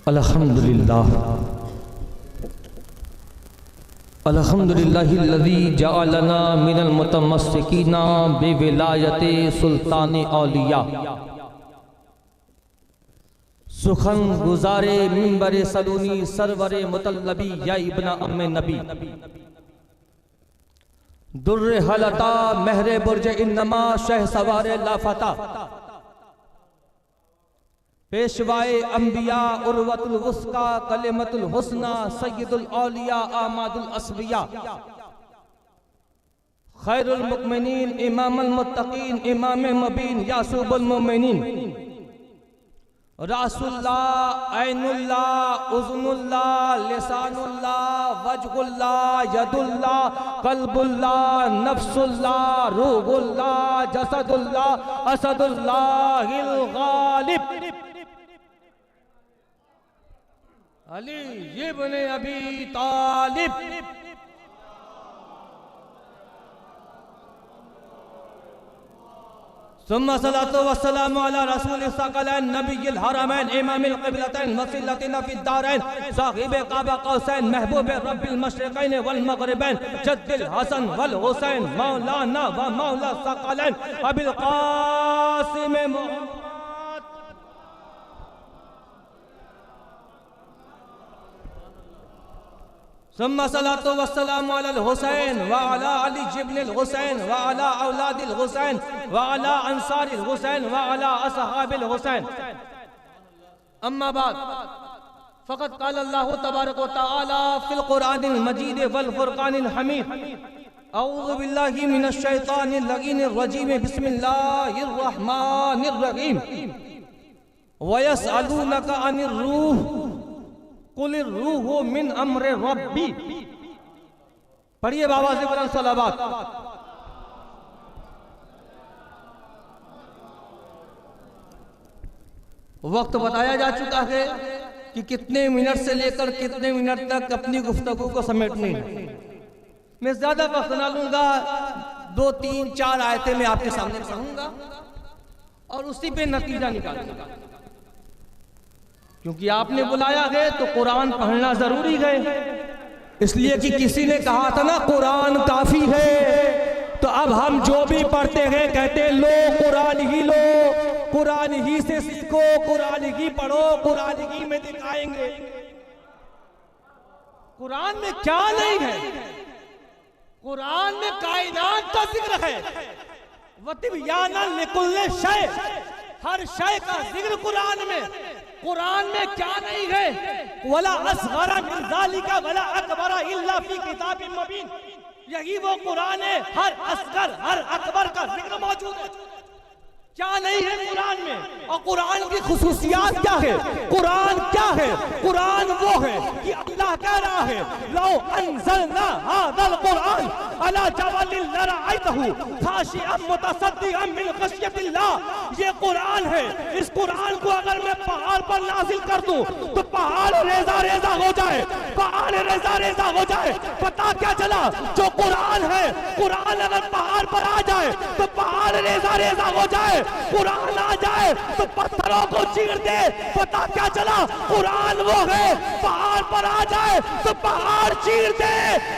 अल्हम्दुलिल्लाह अल्हम्दुलिल्लाहिल्लज़ी जअलना मिनल मुतमस्सिकीना बिविलायति सुल्तान औलिया। सुखन गुजारे मिंबरे सलूनी सरवरे मुतल्लबी या इब्न अम्मे नबी। दुर्रे हलता महरे बुर्ज इन्नमा शह सवारे लाफता। पेशवाए अंबिया उर्वतुल वुस्का कलिमतुल हुस्ना सय्यदुल औलिया आमादुल अस्बिया। खैरुल मुमिनीन इमामुल मुत्तकीन इमाम मुबीन यासूबुल मुमिनीन। रासुल्लाह ऐनुल्लाह उज़्नुल्लाह लिसानुल्लाह वजहुल्लाह यदुल्लाह कल्बुल्लाह नफ्सुल्लाह रूहुल्लाह जसदुल्लाह असदुल्लाहिल गालिब। अली इब्न अबी तालिब। सुम्मा सलातो वस्सलामु अला रसूलिस सकलैन नबिय्यिल हरमैन इमामिल क़िबलतैन वसीलतिना फिद दारैन साहिबे काबा कौसैन महबूबे रब्बिल मशरिक़ैन वल मग़रिबैन जद्दिल हसन वल हुसैन मौलाना व मौला सकलैन अबिल क़ासिम मोहम्मद। सुम्मा सलातो वस्सलामु अलल हुसैन व अला अली इब्निल हुसैन व अला औलादिल हुसैन व अला अंसारिल हुसैन व अला असहाबिल हुसैन। अम्मा बाद फ़क़द क़ाल अल्लाहु तबारक व तआला फ़िल क़ुरआनिल मजीद वल फ़ुरक़ानिल हमीद। अऊज़ु बिल्लाहि मिनश शैतानिर रजीम बिस्मिल्लाहिर रहमानिर रहीम। व यसअलूनका अनिर रूह कुलिर रूह मिन अम्रे रब्बी। पढ़िए बाबा से बुलंद सलावत। वक्त बताया जा चुका है कि कितने मिनट से लेकर कितने मिनट तक अपनी गुफ्तगू को समेटनी है। मैं ज्यादा वक्त ना लूंगा, 2 3 4 आयतें मैं आपके सामने पढ़ूंगा और उसी पे नतीजा निकालूंगा। क्योंकि आपने बुलाया है तो कुरान पढ़ना जरूरी है, इसलिए कि किसी ने कहा था ना कुरान काफी है। तो अब हम जो भी पढ़ते हैं कहते लो कुरान ही लो, कुरान ही से सीखो, कुरान ही पढ़ो, कुरान ही में दिखाएंगे। कुरान में क्या नहीं है? कुरान में कायनात का जिक्र है। वतिबयाना लिकुल्लि शै, हर शय का जिक्र कुरान में। कुरान में क्या नहीं है? वला असगरा मिन ज़ालिका वला अकबरा इल्ला फी किताबिन मुबीन। यही वो कुरान है, हर असगर हर अकबर का जिक्र मौजूद है। क्या नहीं है कुरान में? और कुरान की खुसूसियात क्या है? कुरान क्या है? कुरान वो है कि अल्लाह कह रहा है लो अंज़लना हाज़ल कुरान अला जबलिन लरअयतहु खाशिअन मुतसद्दिअन मिन खश्यतिल्लाह। ये कुरान है, इस कुरान को अगर मैं पहाड़ पर नाजिल कर दूं तो पहाड़ रेजा रेजा हो जाए, पहाड़ रेजा रेजा हो जाए। पता क्या चला? जो कुरान है, कुरान अगर पहाड़ पर आ जाए तो पहाड़ रेजा रेजा हो जाए। कुरान आ जाए तो पत्थरों को चीर दे। पता क्या चला? कुरान वो है, पहाड़ पर आ जाए तो पहाड़ चीर दे।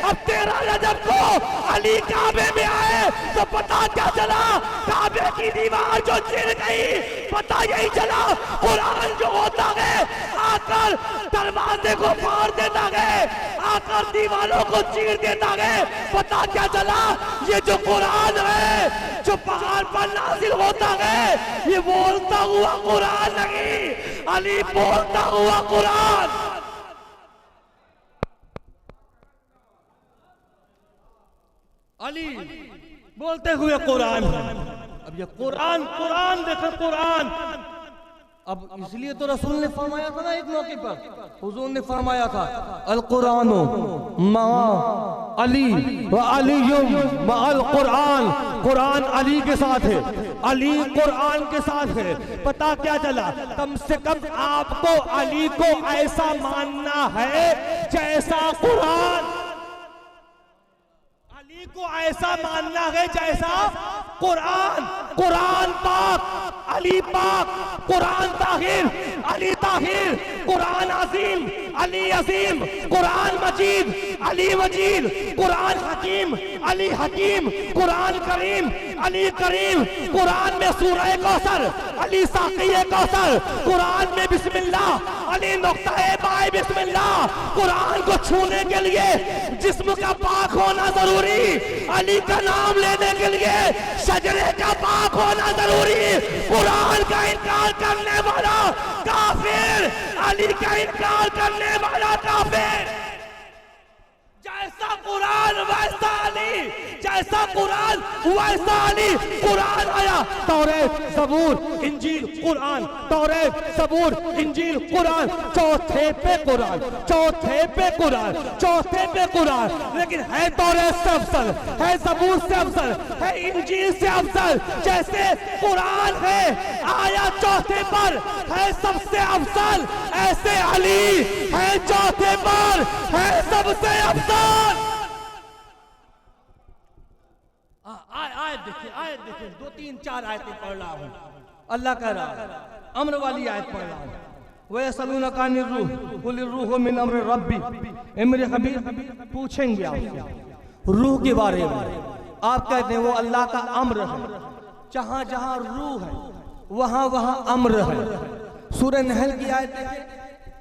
अब 13 रजब को अली काबे में आए तो पता क्या चला? काबे की दीवार जो चीर गई, पता यही चला कुरान जो होता है आकर दरवाजे को फाड़ देता है, आकर दीवारों को चीर देता है। पता क्या चला? ये जो कुरान है जो पहाड़ पर नाजिल होता है, ये बोलता हुआ कुरान नहीं, अली बोलता हुआ कुरान। अली बोलते हुए कुरान है। अब ये कुरान कुरान देखो कुरान। अब इसलिए तो रसूल ने फरमाया था ना एक मौके पर, हुजूर ने फरमाया था अल कुरानो मा अली व अलीयुम मअल कुरान। कुरान अली के साथ है, अली कुरान के साथ है। पता क्या चला? कम से कम आपको अली को ऐसा मानना है जैसा कुरान, अली को ऐसा मानना है जैसा कुरान। कुरान पाक, अली पाक, कुरान ताहिर, अली ताहिर, कुरान अजीम, अली अजीम, कुरान मजीद, अली मजीद, कुरान हकीम, अली हकीम, कुरान करीम, अली करीम, कुरान में सूरह कौसर, अली साक़िए कौसर, कुरान में बिस्मिल्लाह, अली नुक्ता बाय बिस्मिल्लाह, कुरान को छूने के लिए जिस्म का पाक होना जरूरी, अली का नाम लेने के लिए शजरे का पाक होना जरूरी। कुरान का इनकार करने वाला काफिर, अली का इनकार करने वाला काफिर। जैसा कुरान वैसा अली, जैसा कुरान वैसा अली। कुरान आया, तौरेत, सबूर, इंजील, कुरान, तौरेत, सबूर, इंजील, कुरान, चौथे पे कुरान, चौथे पे कुरान, चौथे पे कुरान। लेकिन है तौरेत से अफसल, है सबूर से अफसल, है इंजील से अफसल। जैसे कुरान है आया चौथे पर, है सबसे अफसल, ऐसे अली है चौथे पर, है सबसे अफसल। आयत देखिए 2 3 4 आयतें पढ़ रहा हूँ। अल्लाह कह रहा है, अम्र वाली आयत पढ़ रहा हूँ। वयसअलूनका अनिर रूह कुल रूह मिन अम्र रब्बी। ए मेरे हबीब पूछेंगे आपसे रूह के बारे में, आप कहते हैं वो अल्लाह का अम्र है। जहाँ जहाँ रूह है वहाँ वहाँ अम्र है। सूरह नहल की आयत देखिए,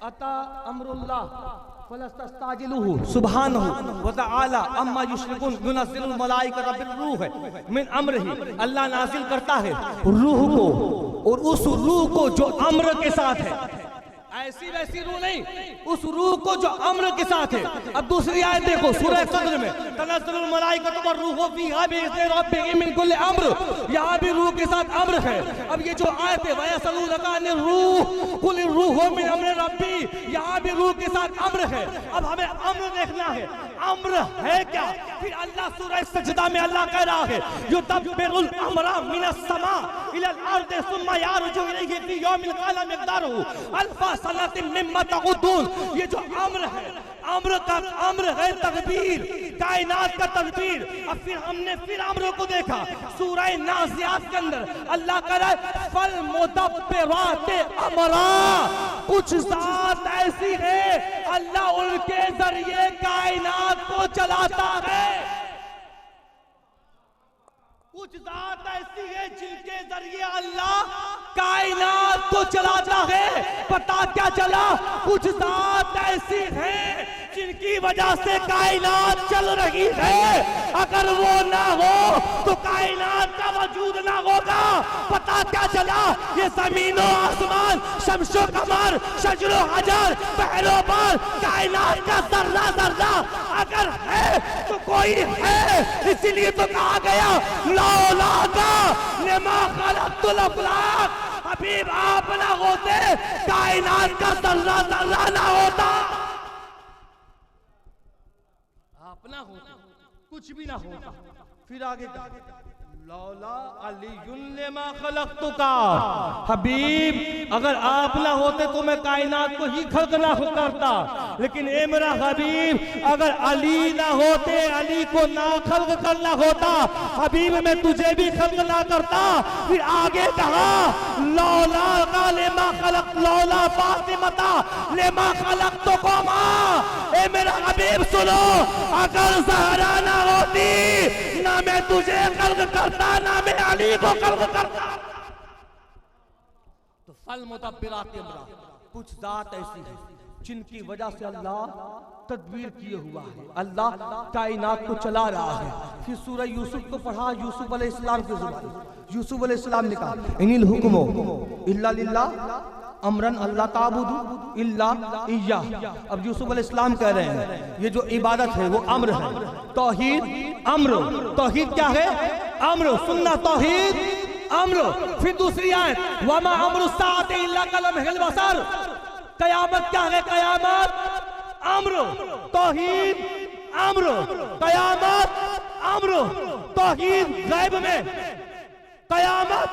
अता अम्रुल्लाह फलस्तस्ताजिलुहु सुब्हानहु व तआला अम्मा युश्रिकून युनज़्ज़िलुल मलाइकता बिर्रूह मिन अम्रिही। अल्लाह नाजिल करता है रूह को, और उस रूह को जो अम्र के साथ है, ऐसी वैसी रूह नहीं, उस रूह को जो अम्र के साथ है। अब दूसरी आयत देखो सूरह सद्र में, तनज़्ज़लुल मलाइकतु वरूहु फीहा बिइज़्नि रब्बिहिम मिन कुल्लि अम्र। यहाँ भी रूह के साथ अम्र है। अब ये जो आयत है वयसअलूनका अनिर रूह कुल रूह मिन अम्रि रब्बी, यहाँ भी रूह के साथ अम्र है। अब हमें अम्र देखना है, अम्र है क्या। फिर अल्लाह सूरह सजदा में अल्लाह कह रहा है युदब्बिरुल अम्रा मिनस समा इलल अर्दि सुम्मा यरजु इलैहि फी यौमिन काना मिक़दारुहु अल्फ़ा सनतिन मिम्मा तअुद्दून। ये जो अम्र है, अम्र का अम्र है तकदीर, कायनात का तकदीर। अब फिर हमने फिर अम्र को देखा सूरह नाज़ियात के अंदर, अल्लाह कह रहा है फल मुदब्बिराते अमरा। कुछ ज़ात ऐसी है अल्लाह उनके जरिए कायनात को चलाता है। कुछ ज़ात ऐसी है जिनके जरिए अल्लाह कायनात को चलाता है। पता क्या चला, कुछ ज़ात ऐसी है जिनकी वजह से कायनात चल रही है। अगर वो ना हो तो कायनात का वजूद ना होगा। पता क्या चला, ये जमीन और आसमान, शम्सो कमर, शजरो हजर, पहलो पर, कायनात का जर्रा जर्रा अगर है तो कोई है। इसीलिए तो कहा गया लौला का लिमा खलक़तुल अफ़लाक। हबीब आप ना होते कायनात का जर्रा जर्रा ना होता। अपना होता कुछ भी ना होता। फिर आगे लौला अलीयुन लिमा खलक़तुका। हबीब अगर आप ना होते तो मैं कायनात को ही खल्क ना करता। लेकिन ए मेरा हबीब अगर अली ना होते, अली को ना खल्क करना होता, हबीब मैं तुझे भी खल्क ना करता। फिर आगे कहा लौला का लिमा खलक़ लौला फातिमता लिमा खलक़तुकुमा। ए मेरा हबीब सुनो, अगर ज़हरा ना होती ना मैं तुझे खल्क करता, ना मैं अली को खल्क करता। तो फल मुदब्बिराते अमरा, कुछ ज़ात ऐसी है जिनकी वजह से अल्लाह तदबीर किए हुआ है, अल्लाह कायनात को चला रहा है। फिर सूरह यूसुफ को पढ़ा, यूसुफ अलैहिस्सलाम की ज़ुबान। यूसुफ अलैहिस्सलाम ने कहा इनिल हुक्मु इल्ला लिल्लाह अमरन अल्लाह ताबुदु इल्ला इय्या। अब यूसुफ अलैहिस्सलाम कह रहे हैं ये जो इबादत है वो अम्र है। तौहीद अम्र, तौहीद क्या है, अम्र। सुन्ना तौहीद अम्र। फिर दूसरी आयत वमा अम्रु साअति इल्ला कलमहिल बसर। कयामत क्या है, कयामत अम्र, तौहीद अम्र, कयामत अम्र। तौहीद गैब में, कयामत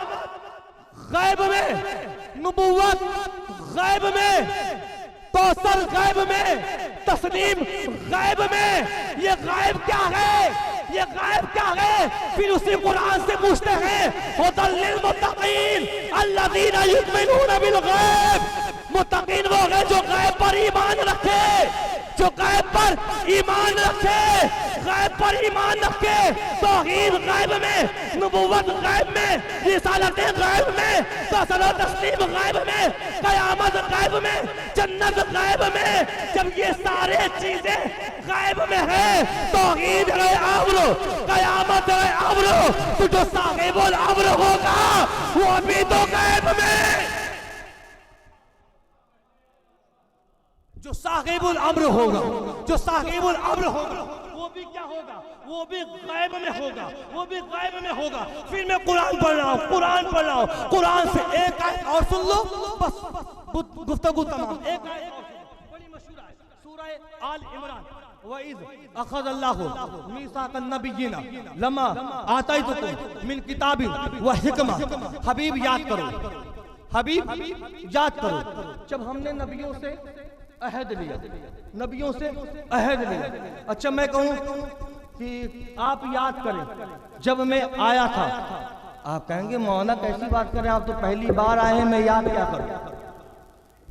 गैब में, नबुव्वत गैब में, कौसर गैब में, तस्लीम गैब में। ये गैब क्या है, ये गैब क्या है। फिर उसी कुरान से पूछते हैं हुदल लिल मुत्तकीन अल्लज़ीना युमिनूना बिल गैब। मुत्तकीन वो है जो गैब पर ईमान रखे, जो गैब पर ईमान रखे, गैब पर ईमान रखे, तौहीद गैब में, नबुव्वत गैब में, रिसालत गैब में, तसल्लुल तस्लीम गैब में, कयामत गैब में, जन्नत गैब में। जब ये सारे चीजें गैब में है, तौहीद है अम्र, कयामत है अम्र, तो जो साहिबुल अम्र होगा वो भी तो गैब में, जो साहिबुल अम्र होगा, जो साहिबुल अम्र होगा वो भी क्या होगा, वो भी गैब में होगा, वो भी गैब में होगा। फिर मैं कुरान पढ़ रहा हूँ, कुरान पढ़ रहा हूँ, कुरान से एक आयत और सुन लो, बस गुफ्तगू तमाम। एक आयत और सुन लो, बड़ी मशहूर है, सूरह आल इमरान, वइज़ अख़ज़ल्लाहु मीसाक़न नबिय्यीना लम्मा आतैतुकुम मिन किताबिन व हिकमा। हबीब याद करो, हबीब याद करो, जब हमने नबियों से अहद लिया, नबियों से अहद लिया। अच्छा मैं कहूं कि आप याद करें, जब मैं आया था, आप कहेंगे मौलाना कैसी बात करें, आप तो पहली बार आए हैं, मैं याद क्या करूं,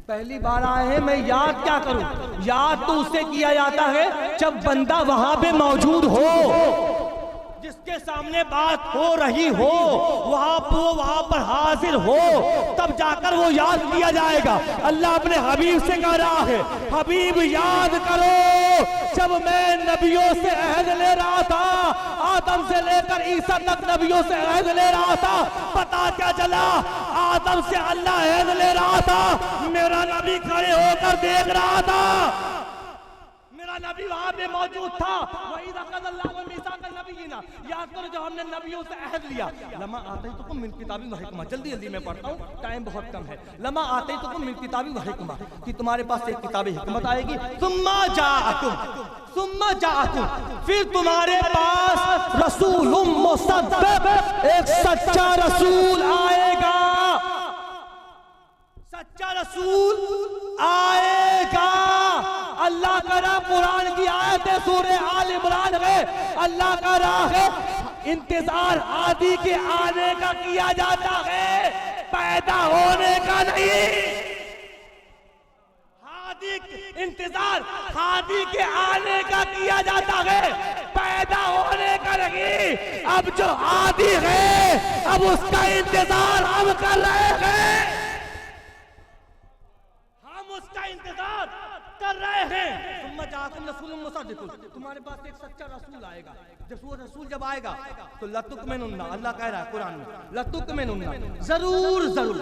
पहली बार आए हैं मैं याद क्या करूं। याद तो उसे किया जाता है जब बंदा वहां पे मौजूद हो, जिसके सामने बात हो रही हो, वहां पर हाजिर हो, तब जाकर वो याद किया जाएगा। अल्लाह अपने हबीब से कह रहा है, हबीब याद करो जब मैं नबियों से अहद ले रहा था, आदम से लेकर ईसा तक नबियों से अहद ले रहा था। पता क्या चला, आदम से अल्लाह अहद ले रहा था, मेरा नबी खड़े होकर देख रहा था, मेरा नबी वहां पे मौजूद था। वही याद करो जब हमने नबियों से अहद लिया। लम्मा आतैतुकुम मिन किताबी व हिकमा, जल्दी जल्दी मैं पढ़ता हूँ, टाइम बहुत कम है। लम्मा आतैतुकुम मिन किताबी व हिकमा, कि तुम्हारे पास एक किताब हिकमत आएगी। सुम्मा जाअकुम, फिर तुम्हारे पास रसूलुम मुसद्दिक़, एक सच्चा रसूल आएगा, सच्चा रसूल आएगा। अल्लाह का रहा, कुरान की आयत है, सूरह आल इमरान है। अल्लाह का रहा है, इंतजार आदि के आने का किया जाता है, पैदा होने का नहीं। हादी इंतजार हादी के आने का किया जाता है, पैदा होने का नहीं। अब जो हादी है, अब उसका इंतजार हम कर रहे हैं, हम उसका इंतजार कर रहे हैं। तुम्हारे पास एक सच्चा रसूल आएगा। जब वो रसूल जब आएगा तो लतुकमिनुन्ना, अल्लाह कह रहा है कुरान में, लतुकमिनुन्ना, जरूर जरूर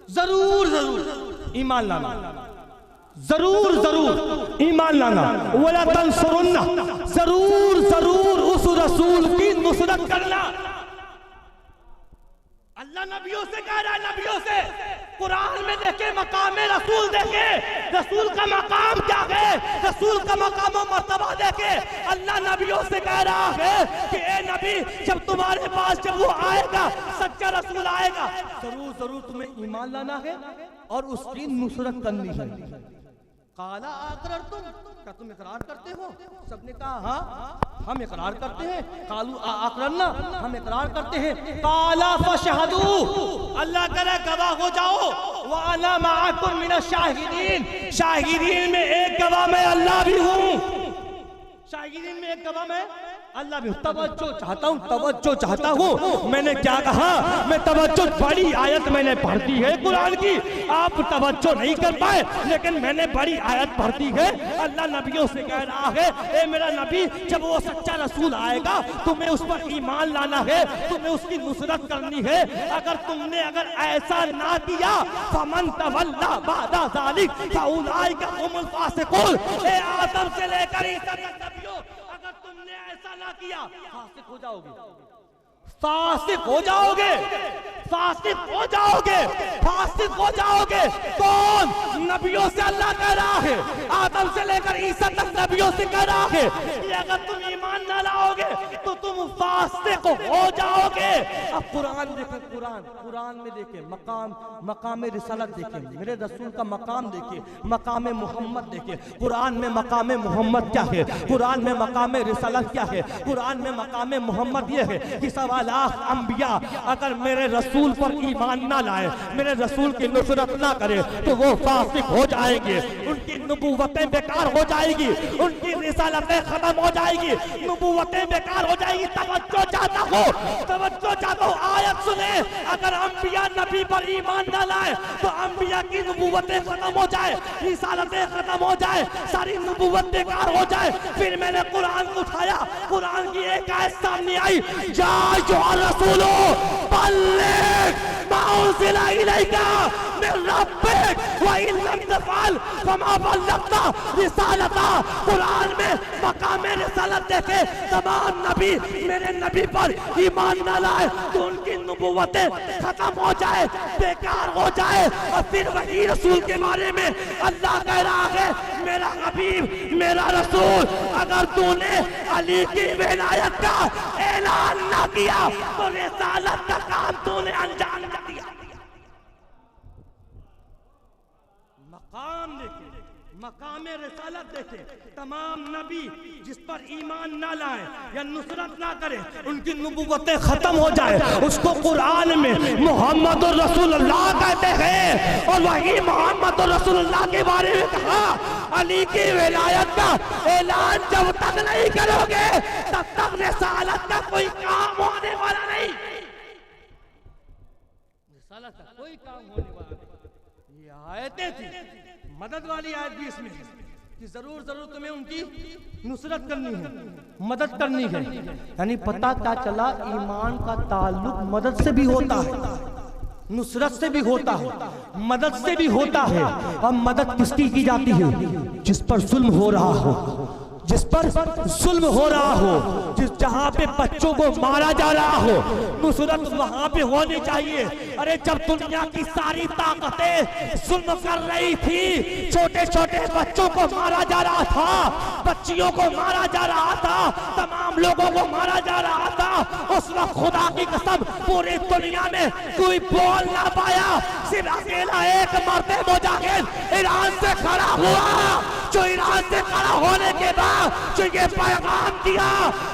जरूर जरूर ईमान लाना, जरूर जरूर ईमान लाना। वला तंसुरुन्ना, जरूर जरूर उस रसूल की नुसरत करना। अल्लाह नबियों से कह रहा है, नबियों से कुरान में देखे मकाम रसूल देखे, रसूल का मकाम क्या है, रसूल का मकाम और मर्तबा देखे। अल्लाह नबियों से कह रहा है कि ए नबी, जब तुम्हारे पास जब वो आएगा, सच्चा रसूल आएगा, जरूर जरूर तुम्हें ईमान लाना है और उसकी नुसरत करनी है। काला आकरर तुम, क्या तुम इकरार करते हो? सबने कहा हाँ हम इकरार करते हैं। कालू आकररना, हम इकरार करते हैं। काला फशहदू, अल्लाह करे गवाह हो जाओ। व अना माअकुम मिनश शाहिदीन, शाहिदीन में एक गवाह मैं अल्लाह भी हूँ, शाहिदीन में एक गवाह मैं अल्लाह भी। तवज्जो चाहता हूँ, तवज्जो चाहता हूँ। मैंने क्या कहा, मैं तवज्जो, बड़ी आयत मैंने पढ़ दी है कुरान की, आप तवज्जो नहीं कर पाए, लेकिन मैंने बड़ी आयत पढ़ दी है। अल्लाह नबियों से कह रहा है, ए मेरा नबी, जब वो सच्चा रसूल आएगा, तुम्हें उस पर ईमान लाना है, तुम्हें उसकी नुसरत करनी है। अगर तुमने अगर ऐसा ना किया, फमन तवल्ला बादा ज़ालिक फउलाइका हुमुल फासिकून। ए आदम से लेकर ईसा तक नबियों, अगर तुमने ऐसा ना किया, फासिक हो जाओगे, फासिक हो जाओगे, फासिक हो जाओगे, फासिक हो जाओगे। कौन? नबियों से अल्लाह कह रहा है, आदम से लेकर ईसा तक नबियों से कह रहा है कि अगर तुम ईमान ना लाओगे तो तुम फासिक हो जाओगे। अब कुरान देखें, कुरान में देखें मकाम रिसालत देखें, मेरे रसूल का मकाम देखिए, मकाम मोहम्मद देखिए। कुरान में मकाम मोहम्मद क्या है, कुरान में मकाम रिसालत क्या है। कुरान में मकाम मोहम्मद ये है कि सवा लाख अंबिया अगर मेरे रसूल पर ईमान ना लाए, मेरे रसूल की नुसरत ना करे, तो वो फासिक हो जाएंगे, उनकी नबूवतें बेकार हो जाएगी, उनकी रिसालतें खत्म हो जाएगी, नबूवतें बेकार हो जाएगी। तवज्जो चाहता हूँ, आयत सुने। अगर अंबिया नबी पर ईमान ना लाए तो अंबिया की नबूवतें खत्म हो जाए, रिसालतें खत्म हो जाए, सारी नबूवत बेकार हो जाए। फिर मैंने कुरान को उठाया, कुरान की एक आयत सामने आई, जा जो रसूलो बल्लिग मा उनज़िला इलैका मिन रब्बिक व इन लम तफ़अल फमा बल्लगता रिसालता। कुरान में मकाम रिसालत देखे, तमाम नबी मेरे नबी पर ईमान न लाए तो उनकी नबूवतें खत्म हो जाए, बेकार हो जाए। और फिर वही रसूल के बारे में अल्लाह कह रहा है, मेरा हबीब, मेरा रसूल, अगर तूने अली की विलायत का ऐलान न किया तो रिसालत का काम तूने अंजाम न दिया। मकाम देखे, मकाम रिसालत देखे, तमाम नबी जिस पर ईमान ना लाए या नुसरत ना करे, उनकी नबूवतें खत्म हो जाए, उसको कुरान में मोहम्मद रसूलुल्लाह कहते हैं। और वही मोहम्मद रसूलुल्लाह के बारे में कहा, अली की विलायत का ऐलान जब तक नहीं करोगे तब तक रिसालत का कोई काम होने वाला नहीं, रिसालत का कोई काम होने वाला नहीं। ये आयतें थी, मदद वाली आयत भी इसमें है कि जरूर तुम्हें उनकी नुसरत करनी है, मदद करनी है। यानी पता क्या चला, ईमान का ताल्लुक मदद से भी होता है, नुसरत से भी होता है, मदद से भी होता है। और मदद किसकी की जाती है? जिस पर जुल्म हो रहा हो, जिस पर जुल्म हो रहा हो, जिस जहां पे बच्चों को मारा जा रहा हो, नुसरत वहां पे होनी चाहिए। अरे जब दुनिया की सारी ताकतें जुल्म कर रही थी, छोटे छोटे बच्चों को मारा जा रहा था, बच्चियों को मारा जा रहा था, तमाम लोगों को मारा जा रहा था, उस वक्त खुदा की कसम पूरी दुनिया में कोई बोल ना पाया, सिर्फ अकेला एक मर्द मुजाहिद ईरान से खड़ा हुआ, जो ईरान से खड़ा होने के बाद जो ये पैगाम दिया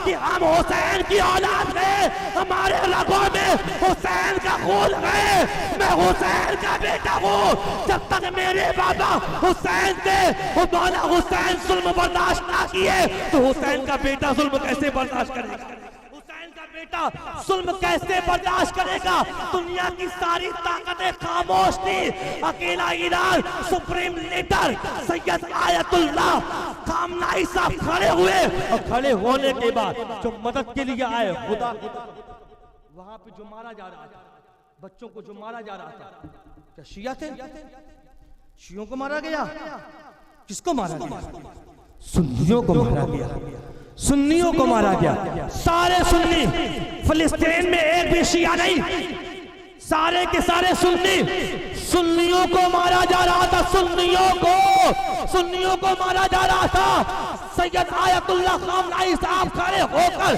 कि हम हुसैन की औलाद हैं, हमारे रगों में हुसैन का खून है, मैं हुसैन का बेटा हूँ। जब तक मेरे बाबा हुसैन थे, मौला हुसैन जुल्म बर्दाश्त ना किए तो हुसैन का बेटा जुल्म कैसे बर्दाश्त करेगा? हुसैन का बेटा जुल्म कैसे बर्दाश्त करेगा? दुनिया की सारी ताकतें खामोश थी, अकेला Iran supreme leader Syed Ayatollah खामनाई साहब खड़े हुए, और खड़े होने के बाद जो मदद के लिए आए, खुदा वहां पे जो मारा जा रहा था, बच्चों को जो मारा जा रहा था, क्या शिया थे? शियों को मारा गया? किसको मारा गया? सुन्नियों को मारा गया, सुन्नियों को मारा गया। सारे सुन्नी, फिलिस्तीन में एक भी शिया नहीं, सारे के सारे सुन्नी, सुन्नियों को मारा जा रहा था, सुन्नियों को मारा जा रहा था। सैयद आयतुल्लाह खामनाई साहब खड़े होकर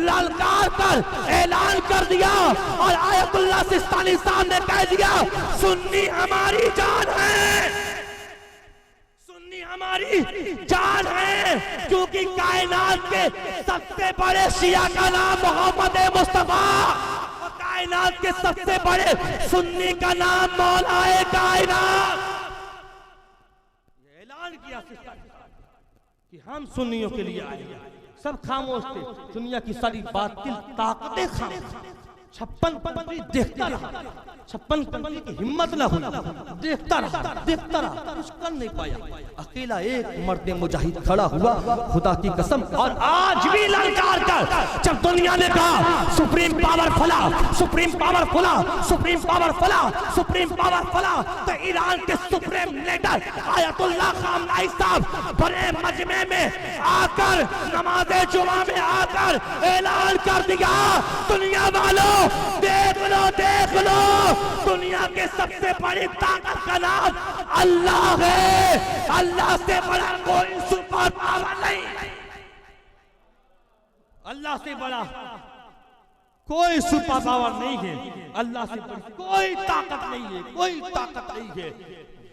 ललकार कर ऐलान कर दिया, और आयतुल्लाह सिस्तानी साहब ने कह दिया, सुन्नी हमारी जान है, सुन्नी हमारी जान है, क्योंकि कायनात के सबसे बड़े शिया का नाम मोहम्मद मुस्तफा, कायनात के सबसे बड़े सुन्नी का नाम मौलाए कायनात। ऐलान किया कि हम सुन्नियों के लिए आए। सब खामोश थे, दुनिया की सारी बातिल ताकतें खामोश, 56 पंथी देखता रहा, 56 पंथी की हिम्मत न हुई, देखता रहा, कुछ कर नहीं पाया। अकेला एक मर्द मुजाहिद खड़ा हुआ, खुदा की कसम। और आज भी ललकार कर, जब दुनिया ने कहा सुप्रीम पावर फला, सुप्रीम पावर फला, सुप्रीम पावर फला, सुप्रीम पावर फला, तो ईरान के सुप्रीम लीडर आयतुल्लाह खामनाई साहब बड़े मजमे में आकर, नमाज़े जुमा में आकर ऐलान कर दिया, दुनिया वालों देख लो, दुनिया के सबसे बड़ी ताकत का नाम अल्लाह है, अल्लाह से बड़ा कोई सुपर पावर नहीं, अल्लाह से बड़ा कोई सुपर पावर नहीं है, अल्लाह से बड़ी कोई ताकत नहीं है, कोई ताकत नहीं है।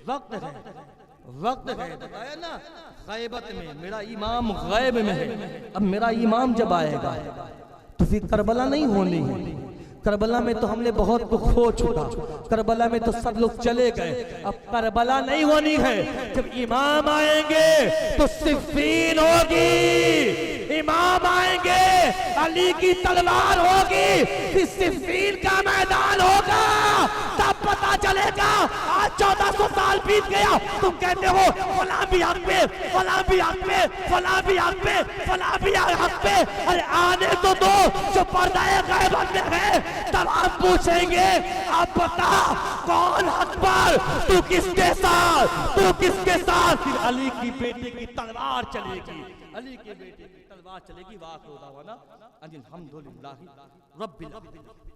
वक्त है, बताया ना, गैबत में मेरा इमाम गैब में है। अब मेरा इमाम जब आएगा तो फिर करबला नहीं होनी है। करबला में तो हमने बहुत दुख हो चुका, करबला में तो सब लोग चले गए, अब करबला नहीं होनी है। जब इमाम आएंगे तो सिफ़ीन होगी, इमाम आएंगे अली की तलवार होगी, फिर सिफ़ीन का मैदान होगा, तब पता चलेगा। आज 1400 साल बीत गया, तुम कहते हो फलां भी हक पे, फलां भी हक पे, फलां भी हक पे, फलां भी हक पे। अरे आने तो दो जो पर्दाए गैब में है, तब हम पूछेंगे अब बता कौन हक पर, तू किसके साथ, तू किसके साथ। फिर अली की बेटे की तलवार चलेगी, अली के बेटे की तलवार चलेगी। वाक़ होता हुआ ना अल्हम्दुलिल्लाह रब्बिल आलमीन।